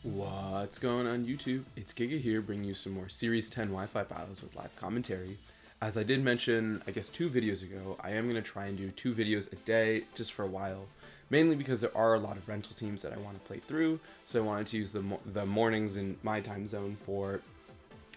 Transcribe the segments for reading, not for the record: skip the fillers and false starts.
What's going on YouTube? It's Giga here bringing you some more Series 10 Wi-Fi battles with live commentary. As I did mention, I guess 2 videos ago, I am going to try and do 2 videos a day just for a while. Mainly because there are a lot of rental teams that I want to play through, so I wanted to use the mornings in my time zone for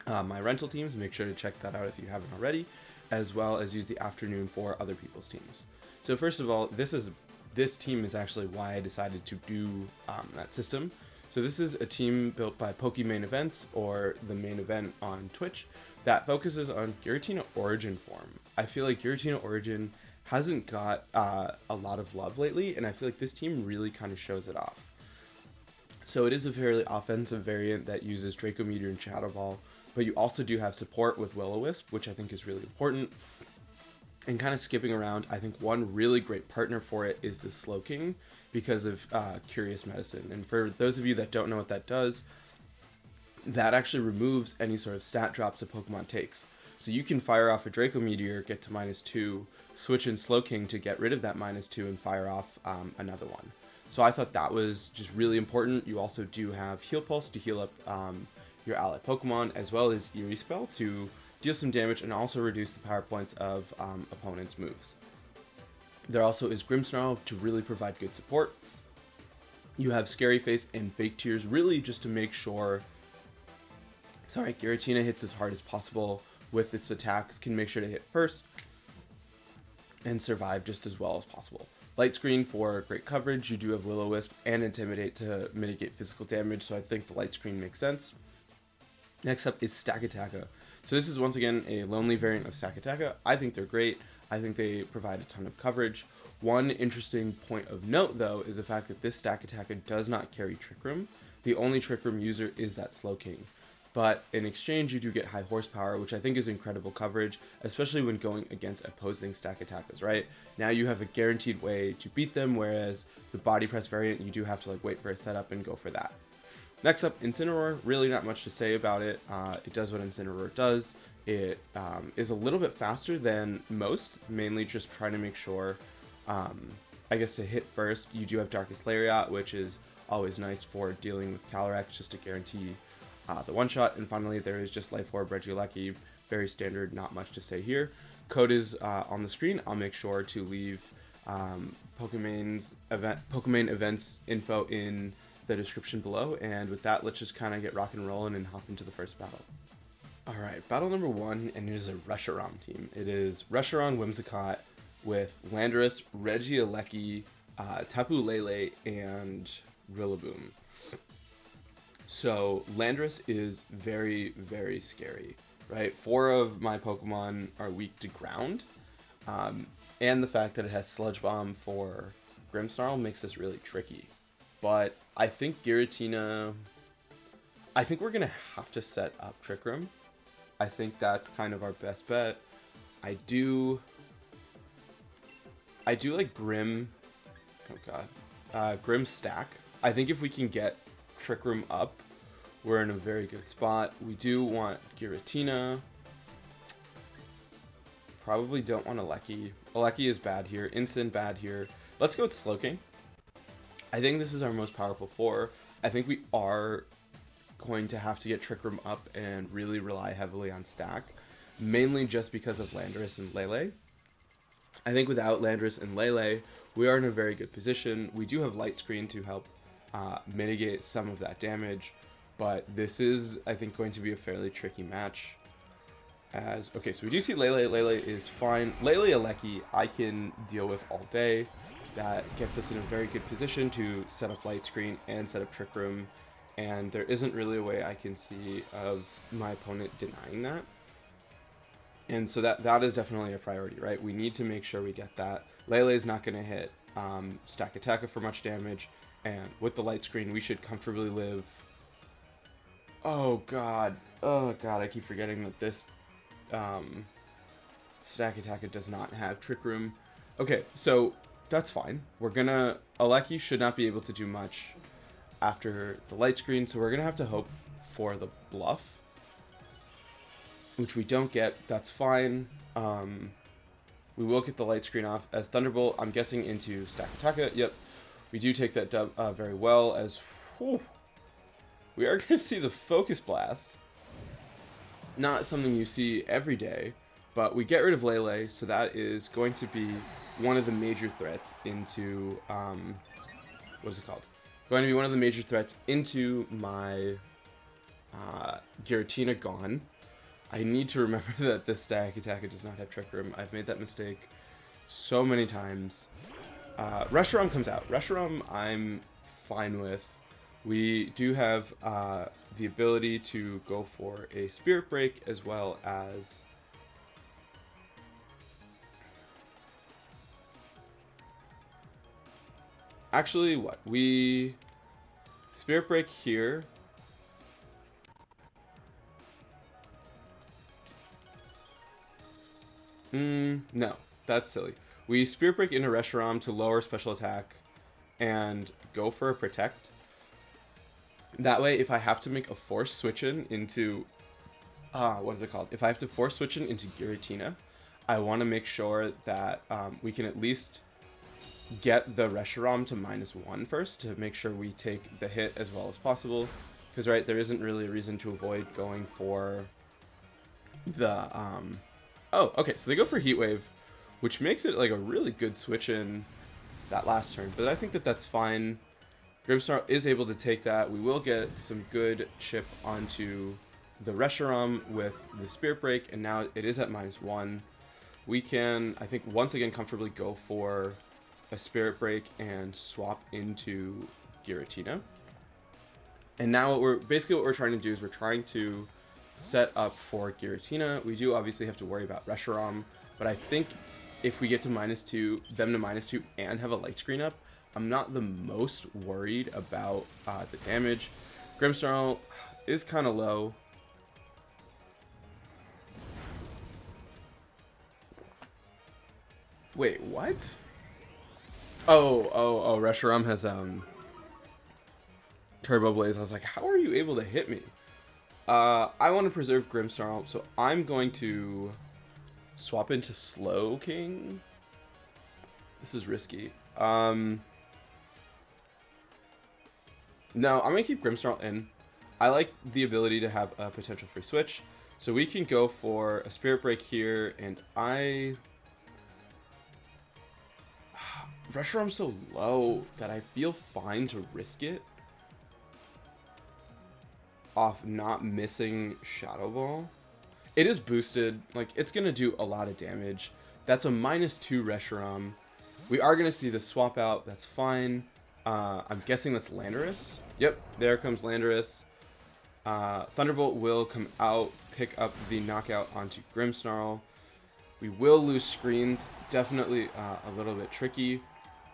my rental teams. Make sure to check that out if you haven't already, as well as use the afternoon for other people's teams. So first of all, this team is actually why I decided to do that system. So this is a team built by PokeMaineEvents, or the main event on Twitch, that focuses on Giratina Origin form. I feel like Giratina Origin hasn't got a lot of love lately, and I feel like this team really kind of shows it off. So it is a fairly offensive variant that uses Draco Meteor and Shadow Ball, but you also do have support with Will-O-Wisp, which I think is really important. And kind of skipping around, I think one really great partner for it is the Slowking, because of Curious Medicine. And for those of you that don't know what that does, that actually removes any sort of stat drops a Pokemon takes. So you can fire off a Draco Meteor, get to -2, switch in Slowking to get rid of that -2 and fire off another one. So I thought that was just really important. You also do have Heal Pulse to heal up your ally Pokemon, as well as Eerie Spell to deal some damage and also reduce the power points of opponents' moves. There also is Grimmsnarl to really provide good support. You have Scary Face and Fake Tears really just to make sure, Giratina hits as hard as possible with its attacks, can make sure to hit first and survive just as well as possible. Light Screen for great coverage. You do have Will-O-Wisp and Intimidate to mitigate physical damage, so I think the Light Screen makes sense. Next up is Stakataka. So this is once again a lonely variant of Stakataka. I think they're great. I think they provide a ton of coverage. One interesting point of note, though, is the fact that this Stakataka does not carry Trick Room. The only Trick Room user is that Slowking. But in exchange, you do get high horsepower, which I think is incredible coverage, especially when going against opposing Stakatakas, right? Now you have a guaranteed way to beat them, whereas the Body Press variant, you do have to wait for a setup and go for that. Next up, Incineroar. Really not much to say about it. It does what Incineroar does. It is a little bit faster than most, mainly just trying to make sure, I guess, to hit first. You do have Darkest Lariat, which is always nice for dealing with Calyrex, just to guarantee the one-shot. And finally, there is just Life Orb, Regieleki. Very standard, not much to say here. Code is on the screen. I'll make sure to leave PokeMaineEvent's info in the description below. And with that, let's just kind of get rock and rolling and hop into the first battle. Alright, battle number 1, and it is a Reshiram team. It is Reshiram Whimsicott with Landorus, Regieleki, Tapu Lele, and Rillaboom. So Landorus is very, very scary, right? 4 of my Pokemon are weak to ground, and the fact that it has Sludge Bomb for Grimmsnarl makes this really tricky. But I think Giratina, I think we're going to have to set up Trick Room. I think that's kind of our best bet. I do like Grim. Oh god. Grim Stack. I think if we can get Trick Room up, we're in a very good spot. We do want Giratina. Probably don't want Aleki. Aleki is bad here. Incin bad here. Let's go with Slowking. I think this is our most powerful 4. I think we are going to have to get Trick Room up and really rely heavily on Stack, mainly just because of Landorus and Lele. I think without Landorus and Lele, we are in a very good position. We do have Light Screen to help mitigate some of that damage, but this is, I think, going to be a fairly tricky match. Okay, so we do see Lele. Lele is fine. Lele Aleki, I can deal with all day. That gets us in a very good position to set up Light Screen and set up Trick Room, and there isn't really a way I can see of my opponent denying that. And so that is definitely a priority, right? We need to make sure we get that. Lele is not going to hit Stakataka for much damage, and with the Light Screen, we should comfortably live. Oh god, I keep forgetting that this Stakataka does not have Trick Room. Okay, so that's fine. Aleki should not be able to do much after the Light Screen, so we're gonna have to hope for the bluff, which we don't get. That's fine. We will get the Light Screen off as Thunderbolt, I'm guessing, into Stakataka. Yep, we do take that dub very well, as whew, we are going to see the Focus Blast. Not something you see every day, but we get rid of Lele, so that is going to be one of the major threats into, what is it called? Going to be one of the major threats into my Giratina gone. I need to remember that this static attacker does not have Trick Room. I've made that mistake so many times. Reshiram comes out. Reshiram I'm fine with. We do have the ability to go for a Spirit Break as well as actually what? We Spirit Break here. No, that's silly. We Spirit Break into Reshiram to lower special attack and go for a Protect. That way, if I have to make a force switch in into, what is it called? If I have to force switch in into Giratina, I want to make sure that we can at least get the Reshiram to -1 first to make sure we take the hit as well as possible. Because, right, there isn't really a reason to avoid going for the, oh, okay, so they go for Heat Wave, which makes it like a really good switch in that last turn. But I think that that's fine. Grimmsnarl is able to take that. We will get some good chip onto the Reshiram with the Spirit Break, and now it is at -1. We can, I think, once again comfortably go for a Spirit Break and swap into Giratina. And now what we're trying to do is we're trying to set up for Giratina. We do obviously have to worry about Reshiram, but I think if we get to -2, them to -2 and have a light screen up, I'm not the most worried about the damage. Grimmsnarl is kind of low. Wait, what? Oh, Reshiram has Turbo Blaze. I was like, how are you able to hit me? I want to preserve Grimmsnarl, so I'm going to swap into Slowking. This is risky. No, I'm going to keep Grimmsnarl in. I like the ability to have a potential free switch. So we can go for a Spirit Break here, and Reshiram's so low that I feel fine to risk it off not missing Shadow Ball. It is boosted, like it's gonna do a lot of damage. That's a -2 Reshiram. We are gonna see the swap out, that's fine. I'm guessing that's Landorus. Yep, there comes Landorus. Thunderbolt will come out, pick up the knockout onto Grimmsnarl. We will lose screens, definitely a little bit tricky,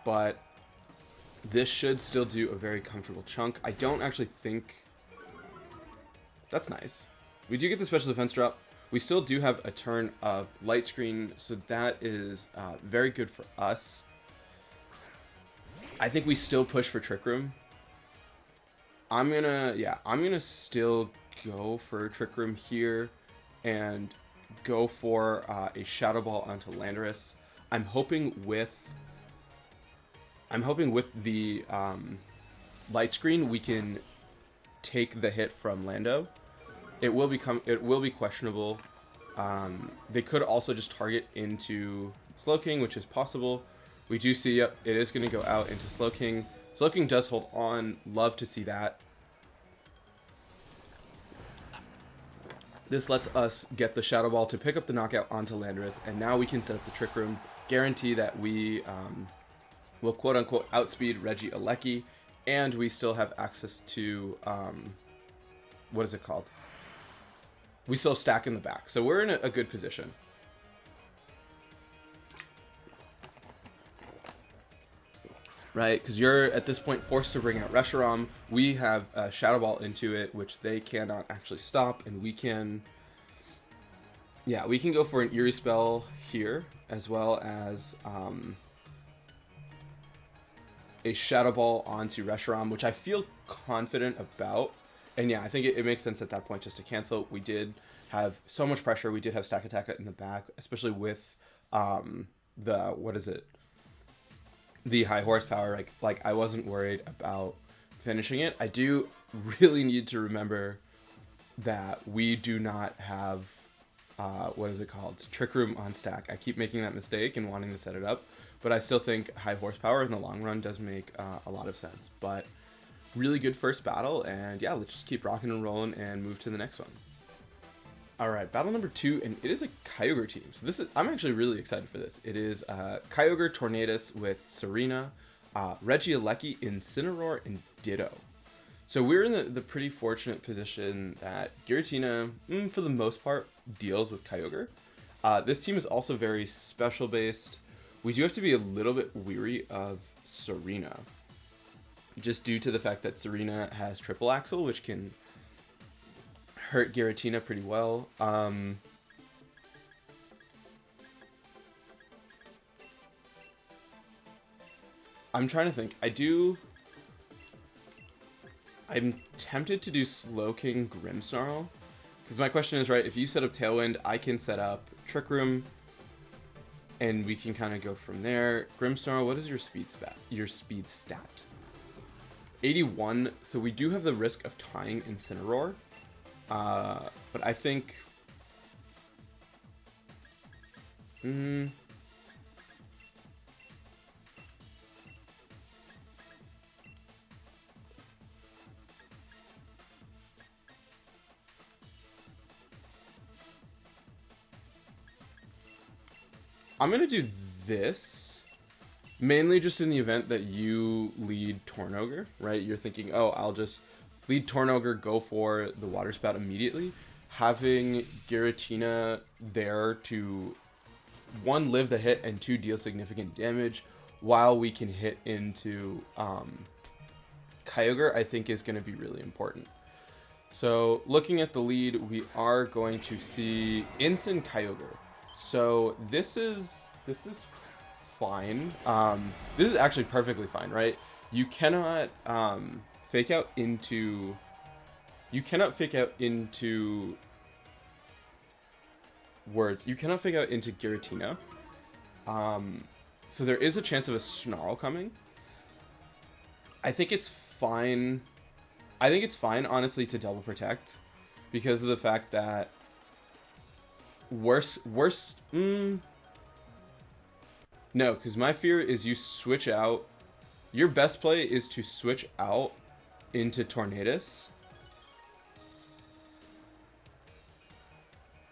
but this should still do a very comfortable chunk. I don't actually think... That's nice. We do get the special defense drop. We still do have a turn of light screen, so that is very good for us. I think we still push for Trick Room. I'm gonna still go for Trick Room here and go for a Shadow Ball onto Landorus. I'm hoping with the light screen we can take the hit from Lando. It will be questionable. They could also just target into Slowking, which is possible. We do see, yep, it is going to go out into Slowking. Slowking does hold on. Love to see that. This lets us get the Shadow Ball to pick up the knockout onto Landorus, and now we can set up the Trick Room, guarantee that we will quote-unquote outspeed Reggie Alecki, and we still have access to, what is it called? We still stack in the back, so we're in a good position. Right, because you're at this point forced to bring out Reshiram. We have a Shadow Ball into it, which they cannot actually stop, and we can... Yeah, we can go for an Eerie Spell here, as well as a Shadow Ball onto Reshiram, which I feel confident about. And yeah, I think it makes sense at that point just to cancel. We did have so much pressure. We did have Stack Attack in the back, especially with the high horsepower. Like I wasn't worried about finishing it. I do really need to remember that we do not have, what is it called? Trick Room on stack. I keep making that mistake and wanting to set it up, but I still think high horsepower in the long run does make a lot of sense. But really good first battle, and yeah, let's just keep rocking and rolling and move to the next one. Alright, battle number 2, and it is a Kyogre team. So I'm actually really excited for this. It is Kyogre Tornadus with Serena, Regieleki, Incineroar, and Ditto. So we're in the pretty fortunate position that Giratina, for the most part, deals with Kyogre. This team is also very special based. We do have to be a little bit weary of Serena, just due to the fact that Serena has triple axle, which can hurt Giratina pretty well. I'm trying to think. I'm tempted to do Slowking Grimmsnarl, because my question is, right, if you set up Tailwind, I can set up Trick Room, and we can kind of go from there. Grimmsnarl, what is your speed stat? 81, so we do have the risk of tying Incineroar, but I think... I'm going to do this, mainly just in the event that you lead Tornogre, right? You're thinking, oh, I'll just lead Tornogre, go for the Water Spout immediately. Having Giratina there to, 1, live the hit, and 2, deal significant damage while we can hit into Kyogre, I think is going to be really important. So looking at the lead, we are going to see Incin Kyogre. So this is fine. This is actually perfectly fine, right? You cannot fake out into words. You cannot fake out into Giratina. So there is a chance of a Snarl coming. I think it's fine. I think it's fine, honestly, to double protect because of the fact that no, because my fear is you switch out. Your best play is to switch out into Tornadus.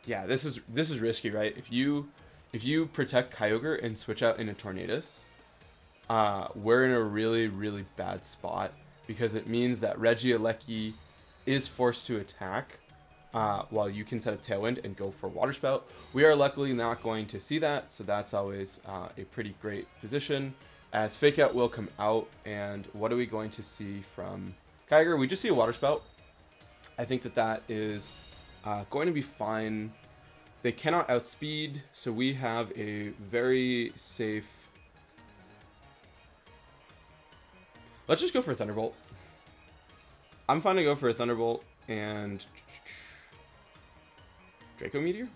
Yeah, this is risky, right? If you protect Kyogre and switch out into Tornadus, we're in a really, really bad spot because it means that Regieleki is forced to attack while you can set a Tailwind and go for Water Spout. We are luckily not going to see that, so that's always a pretty great position, as Fake Out will come out. And what are we going to see from Kyogre? We just see a Water Spout. I think that is going to be fine. They cannot outspeed, so we have a very safe... Let's just go for a Thunderbolt. I'm fine to go for a Thunderbolt and... Draco Meteor?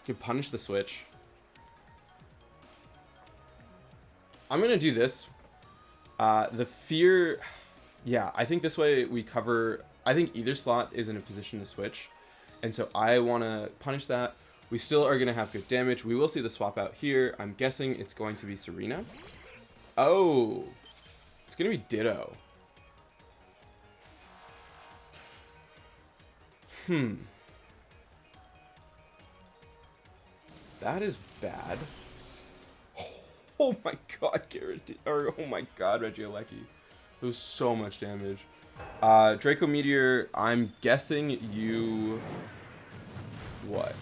Could punish the switch. I'm gonna do this. The fear... Yeah, I think this way we cover... I think either slot is in a position to switch. And so I want to punish that. We still are going to have good damage. We will see the swap out here. I'm guessing it's going to be Serena. Oh! It's going to be Ditto. That is bad. Oh my god, oh my god, Regieleki. It was so much damage. Draco Meteor, I'm guessing you... What?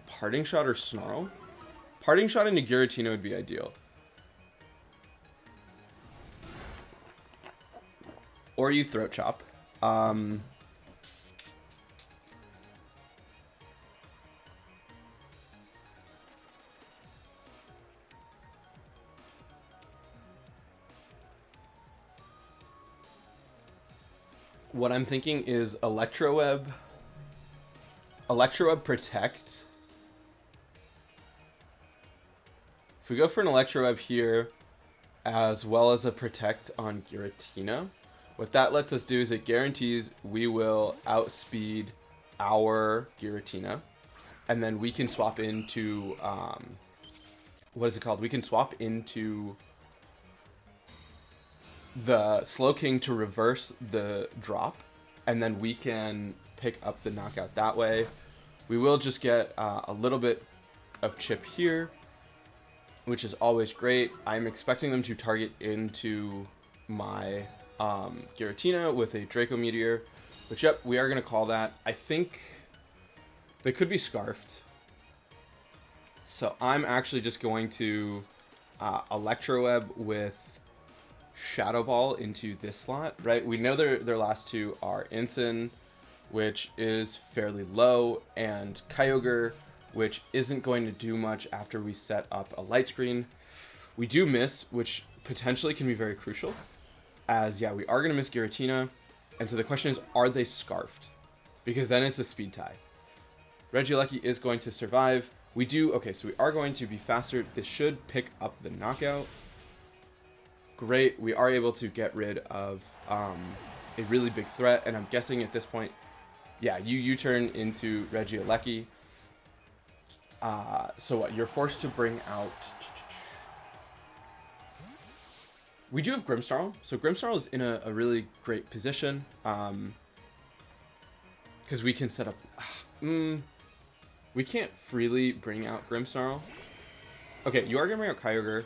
Parting Shot or Snarl? Parting Shot into Giratina would be ideal. Or you Throat Chop. What I'm thinking is Electroweb Protect. If we go for an Electroweb here, as well as a Protect on Giratina, What that lets us do is it guarantees we will outspeed our Giratina, and then we can swap into, what is it called? We can swap into the Slowking to reverse the drop, and then we can pick up the knockout that way. We will just get a little bit of chip here, which is always great. I'm expecting them to target into my Giratina with a Draco Meteor, which, yep, we are going to call that. I think they could be Scarfed. So I'm actually just going to Electroweb with Shadow Ball into this slot, right? We know their last two are Ensign, which is fairly low, and Kyogre, which isn't going to do much after we set up a light screen. We do miss, which potentially can be very crucial, as, yeah, we are going to miss Giratina, and so the question is, are they Scarfed? Because then it's a speed tie. Regieleki is going to survive. We do, okay, so we are going to be faster. This should pick up the knockout. Great, we are able to get rid of a really big threat, and I'm guessing at this point, yeah, you U-turn into Regieleki. So what, you're forced to bring out... We do have Grimmsnarl, so Grimmsnarl is in a really great position, because we can set up... we can't freely bring out Grimmsnarl. Okay, you are going to bring out Kyogre.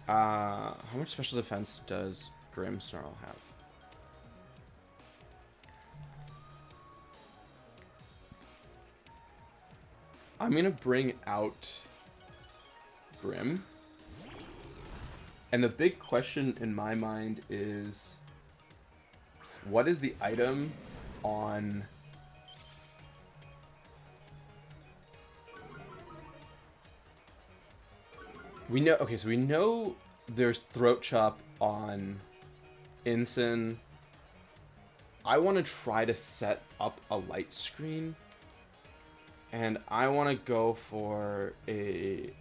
How much special defense does Grimmsnarl have? I'm going to bring out Grim. And the big question in my mind is, what is the item on... We know, okay, so we know there's Throat Chop on Ensign. I want to try to set up a light screen. And I want to go for a...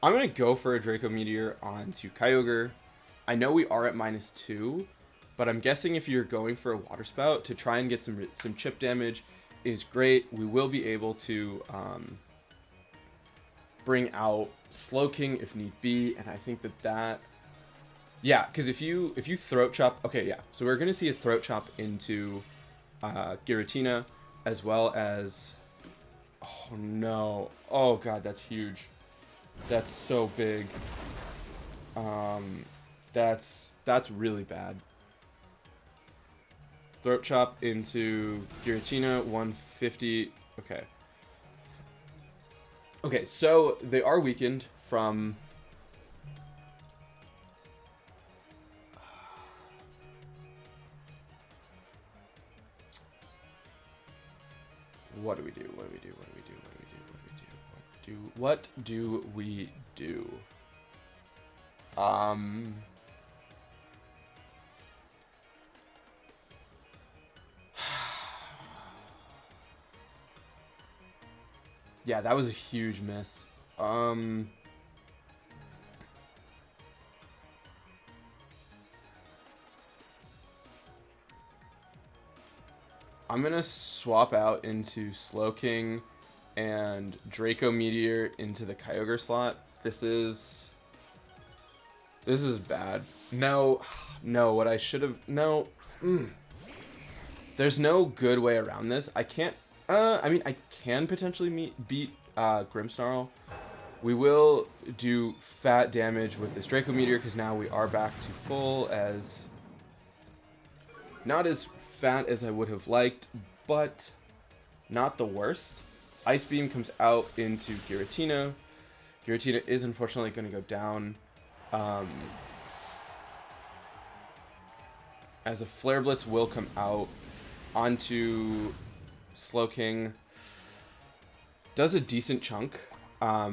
I'm going to go for a Draco Meteor onto Kyogre. I know we are at -2, but I'm guessing if you're going for a Water Spout to try and get some chip damage is great. We will be able to bring out Slowking if need be, and I think that... Yeah, because if you Throat Chop... Okay, yeah, so we're going to see a Throat Chop into Giratina, as well as... Oh, no. Oh, God, that's huge. That's so big. That's really bad. Throat Chop into Giratina, 150. Okay. Okay, so they are weakened from... What do we do? What do we do? What do we do? What do we do? What do we do? Yeah, that was a huge miss. I'm gonna swap out into Slowking and Draco Meteor into the Kyogre slot. This is bad. No, what I should have... No. There's no good way around this. I can't... I mean, I can potentially beat Grimmsnarl. We will do fat damage with this Draco Meteor, because now we are back to full, as... Not as fat as I would have liked, but not the worst. Ice Beam comes out into Giratina. Giratina is unfortunately going to go down. As a Flare Blitz will come out onto Slowking. Does a decent chunk. How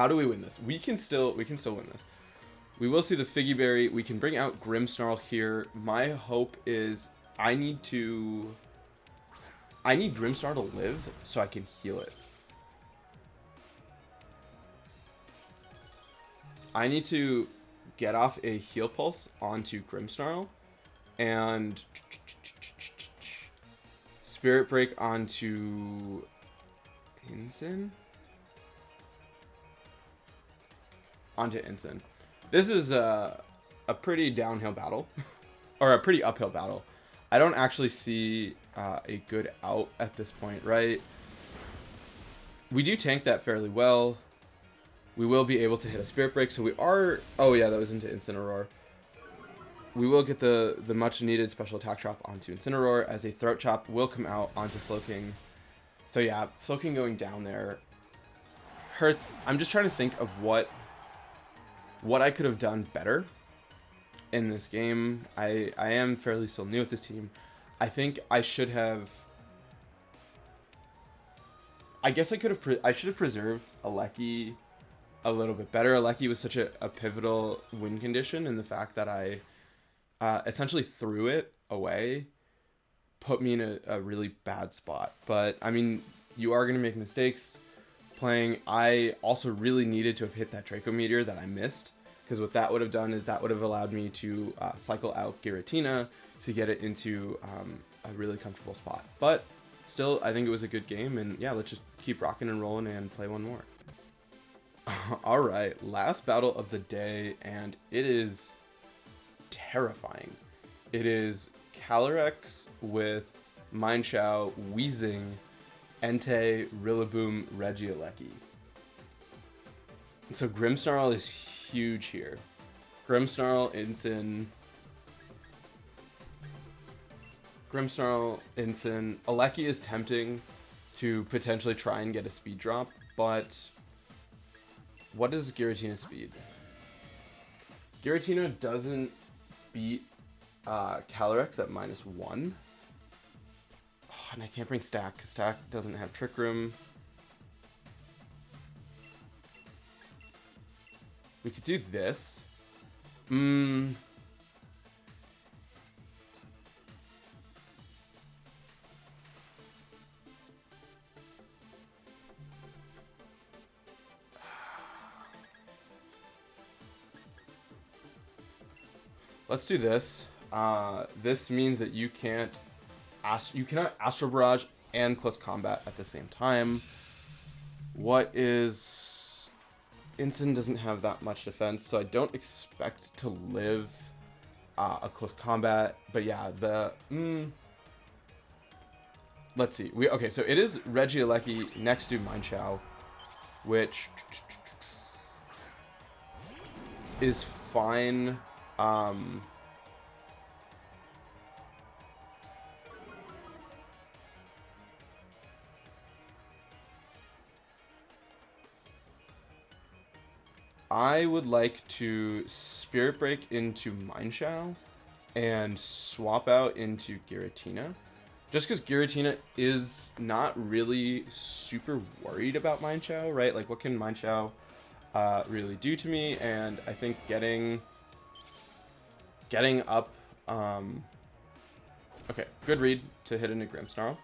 do we win this? We can still win this. We will see the Figgy Berry. We can bring out Grimmsnarl here. My hope is I need Grimmsnarl to live so I can heal it. I need to get off a Heal Pulse onto Grimmsnarl and Spirit Break onto Ensign? Onto Ensign. This is a pretty downhill battle, or a pretty uphill battle. I don't actually see a good out at this point, right? We do tank that fairly well. We will be able to hit a Spirit Break, so we are... Oh yeah, that was into Incineroar. We will get the much needed special attack drop onto Incineroar, as a Throat Chop will come out onto Slowking. So yeah, Slowking going down there hurts. I'm just trying to think of what I could have done better in this game. I am fairly still new at this team. I think I should have... I guess I should have preserved Alecki a little bit better. Alecki was such a pivotal win condition, and the fact that I essentially threw it away put me in a really bad spot. But I mean, you are going to make mistakes playing. I also really needed to have hit that Draco Meteor that I missed, because what that would have done is that would have allowed me to cycle out Giratina to get it into a really comfortable spot. But still, I think it was a good game, and yeah, let's just keep rocking and rolling and play one more. Alright, last battle of the day, and it is terrifying. It is Calyrex with Mineshaw, Weezing, Entei, Rillaboom, Regieleki. So Grimmsnarl is huge here. Grimmsnarl, Ensign, Alecki is tempting to potentially try and get a speed drop, but what is Giratina's speed? Giratina doesn't beat Calyrex at -1. Oh, and I can't bring Stack, because Stack doesn't have Trick Room. We could do this. Let's do this. This means that you cannot Astral Barrage and Close Combat at the same time. What is... Ensign doesn't have that much defense, so I don't expect to live a Close Combat. But yeah, let's see. Okay, so it is Regieleki next to Mineshaw, which is fine. I would like to Spirit Break into Mineshaw and swap out into Giratina. Just because Giratina is not really super worried about Mineshaw, right? Like, what can Mineshaw really do to me? And I think getting up... okay, good read to hit into Grimmsnarl.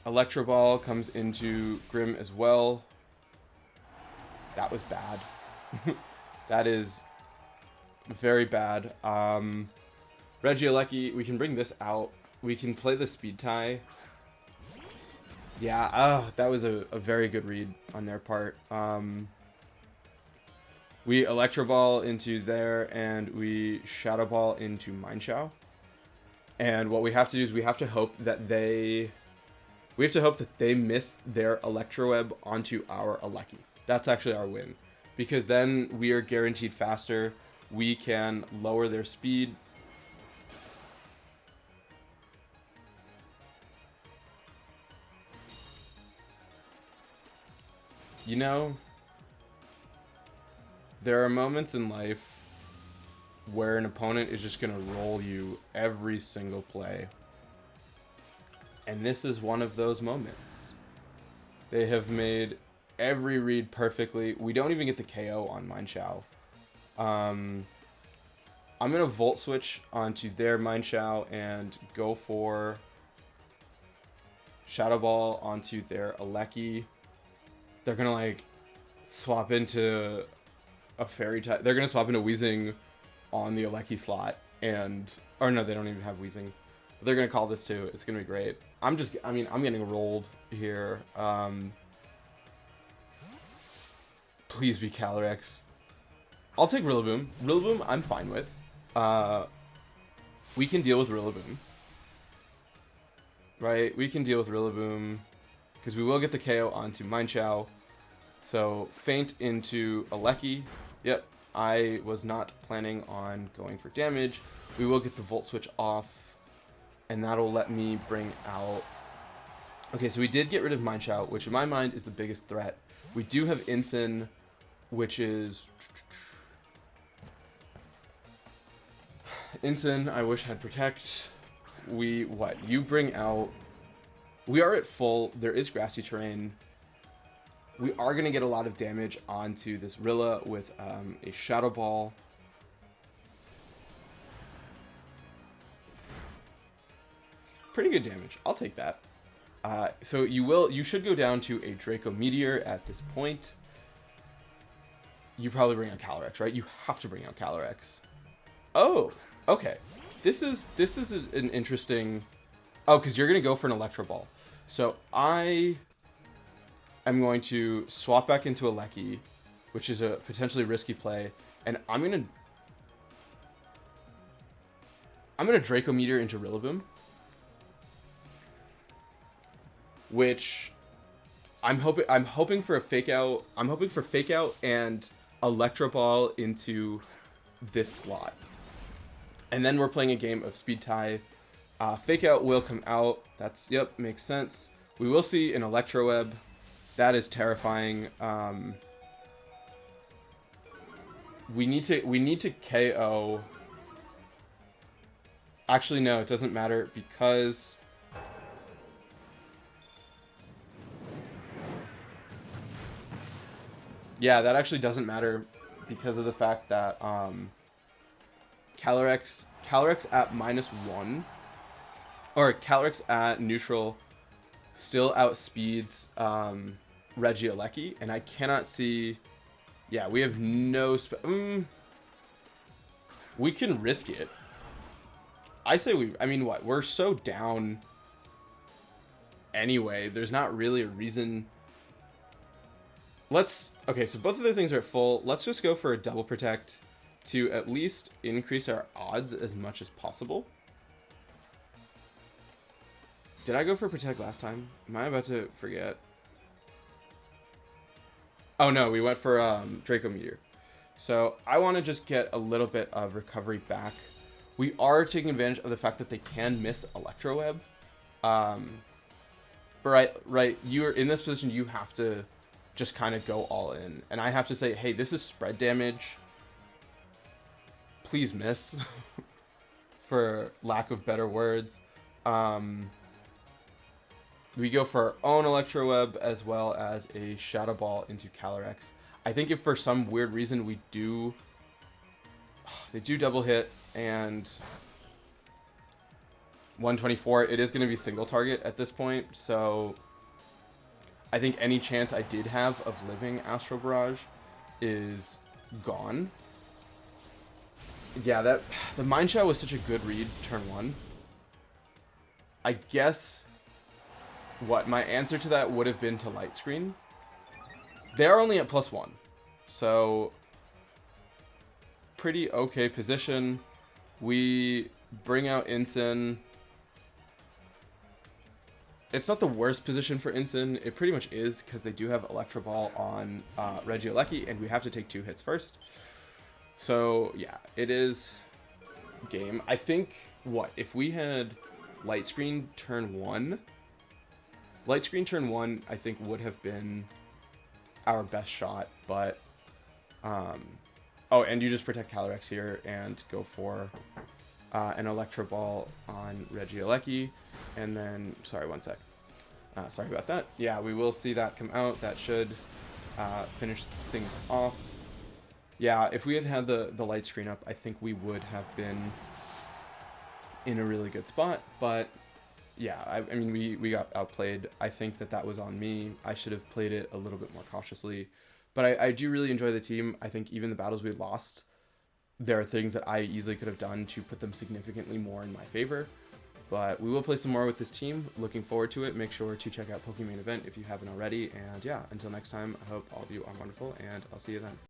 Electro Ball comes into Grimm as well. That was bad. That is very bad. Regieleki, we can bring this out. We can play the Speed Tie. Yeah, that was a very good read on their part. We Electro Ball into there, and we Shadow Ball into Mineshaw. And what we have to do is we have to hope that they miss their Electroweb onto our Alecki. That's actually our win, because then we are guaranteed faster. We can lower their speed. You know, there are moments in life where an opponent is just going to roll you every single play. And this is one of those moments. They have made every read perfectly. We don't even get the KO on Mineshaw. I'm going to Volt Switch onto their Mineshaw and go for Shadow Ball onto their Alecki. They're going to, like, swap into a fairy type. They're gonna swap into Weezing on the Alecki slot, and or no, they don't even have Weezing. But they're gonna call this too. It's gonna be great. I'm getting rolled here. Please be Calyrex. I'll take Rillaboom. Rillaboom, I'm fine with. We can deal with Rillaboom. Right? We can deal with Rillaboom. Because we will get the KO onto Mineshow. So, Feint into Alecki. Yep, I was not planning on going for damage. We will get the Volt Switch off. And that'll let me bring out... Okay, so we did get rid of Mineshow, which in my mind is the biggest threat. We do have Incin, which is... Incin, I wish had Protect. You bring out... We are at full. There is grassy terrain. We are going to get a lot of damage onto this Rilla with a Shadow Ball. Pretty good damage. I'll take that. So you should go down to a Draco Meteor at this point. You probably bring out Calyrex, right? You have to bring out Calyrex. Oh, okay. This is an interesting... Oh, because you're going to go for an Electro Ball. So I am going to swap back into Alecki, which is a potentially risky play, and I'm going to Draco Meteor into Rillaboom, which I'm hoping for a fake out. I'm hoping for fake out and Electro Ball into this slot. And then we're playing a game of Speed Tie. Fake out will come out. That's, yep, makes sense. We will see an Electro Web. That is terrifying. We need to KO. Actually, no, it doesn't matter because... Yeah, that actually doesn't matter because of the fact that Calyrex at -1, or Calyrex at neutral still outspeeds Regieleki, and I cannot see... Yeah, we have no... we can risk it. I say I mean, what? We're so down anyway. There's not really a reason... Okay, so both of the things are at full. Let's just go for a double protect to at least increase our odds as much as possible. Did I go for protect last time? Am I about to forget? Oh no, we went for Draco Meteor. So I want to just get a little bit of recovery back. We are taking advantage of the fact that they can miss Electro Web. But right, you're in this position, you have to just kind of go all in. And I have to say, hey, this is spread damage. Please miss. For lack of better words. We go for our own Electro Web as well as a Shadow Ball into Calyrex. I think if for some weird reason we do... They do double hit and... 124, it is going to be single target at this point, so... I think any chance I did have of living Astral Barrage is gone. Yeah, the Mineshow was such a good read turn 1. I guess what my answer to that would have been to Light Screen. They are only at +1, so pretty okay position. We bring out Incin. It's not the worst position for Incin. It pretty much is, because they do have Electro Ball on Regieleki, and we have to take 2 hits first. So, yeah, it is game. I think, if we had Light Screen turn 1... Light Screen turn 1, I think, would have been our best shot, but... Oh, and you just protect Calyrex here and go for an Electro Ball on Regieleki. And then, sorry, one sec. Sorry about that. Yeah, we will see that come out. That should finish things off. Yeah, if we had had the light screen up, I think we would have been in a really good spot. But, yeah, I mean, we got outplayed. I think that was on me. I should have played it a little bit more cautiously. But I do really enjoy the team. I think even the battles we lost, there are things that I easily could have done to put them significantly more in my favor. But we will play some more with this team. Looking forward to it. Make sure to check out PokeMaineEvent if you haven't already. And yeah, until next time, I hope all of you are wonderful, and I'll see you then.